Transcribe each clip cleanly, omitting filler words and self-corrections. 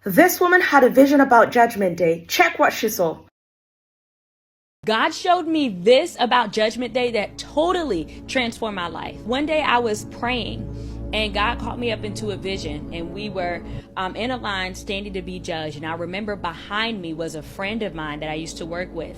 This woman had a vision about Judgment Day. Check what she saw. God showed me this about Judgment Day that totally transformed my life. One day I was praying and God called me up into a vision, and we were in a line standing to be judged. And I remember behind me was a friend of mine that I used to work with.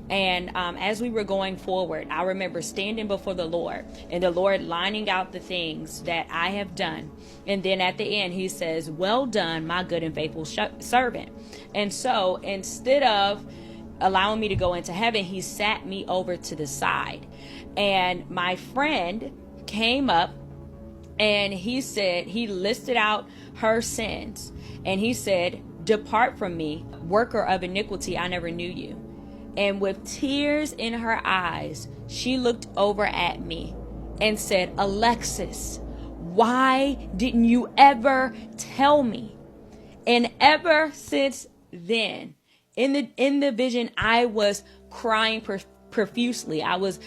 And as we were going forward, I remember standing before the Lord and the Lord lining out the things that I have done. And then at the end, he says, "Well done, my good and faithful servant." And so instead of allowing me to go into heaven, he sat me over to the side. And my friend came up and he said, he listed out her sins. And he said, "Depart from me, worker of iniquity, I never knew you." And with tears in her eyes, she looked over at me and said, "Alexis, why didn't you ever tell me?" And ever since then, in the vision, I was crying profusely. I was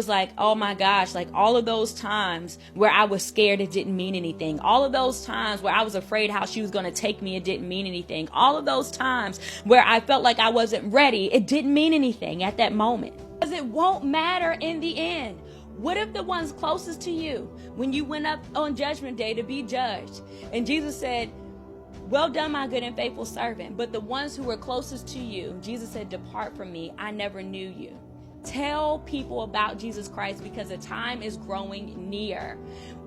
like, oh my gosh, like all of those times where I was scared, it didn't mean anything. All of those times where I was afraid how she was going to take me, it didn't mean anything. All of those times where I felt like I wasn't ready, it didn't mean anything at that moment. Because it won't matter in the end. What if the ones closest to you, when you went up on Judgment Day to be judged, and Jesus said, "Well done, my good and faithful servant," but the ones who were closest to you, Jesus said, "Depart from me, I never knew you." Tell people about Jesus Christ, because the time is growing near.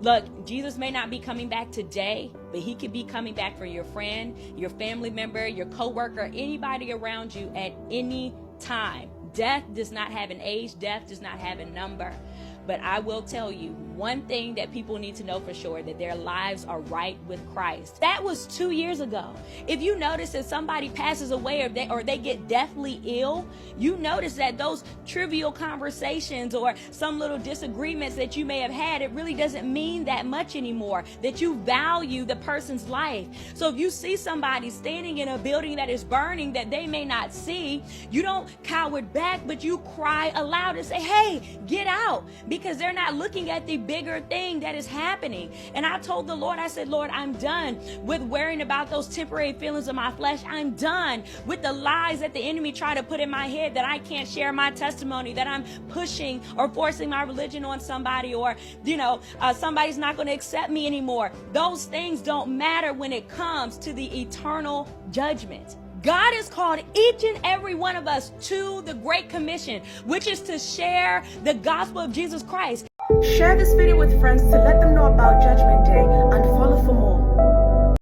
Look, Jesus may not be coming back today, but he could be coming back for your friend, your family member, your coworker, anybody around you at any time. Death does not have an age. Death does not have a number. But I will tell you one thing that people need to know for sure, that their lives are right with Christ. That was 2 years ago. If you notice that somebody passes away or they get deathly ill, you notice that those trivial conversations or some little disagreements that you may have had, it really doesn't mean that much anymore, that you value the person's life. So if you see somebody standing in a building that is burning that they may not see, you don't cower back, but you cry aloud and say, "Hey, get out," because they're not looking at the bigger thing that is happening. And I told the Lord, I said, "Lord, I'm done with worrying about those temporary feelings of my flesh. I'm done with the lies that the enemy try to put in my head, that I can't share my testimony, that I'm pushing or forcing my religion on somebody, or, somebody's not going to accept me anymore." Those things don't matter when it comes to the eternal judgment. God has called each and every one of us to the Great Commission, which is to share the gospel of Jesus Christ. Share this video with friends to let them know about Judgment Day, and follow for more.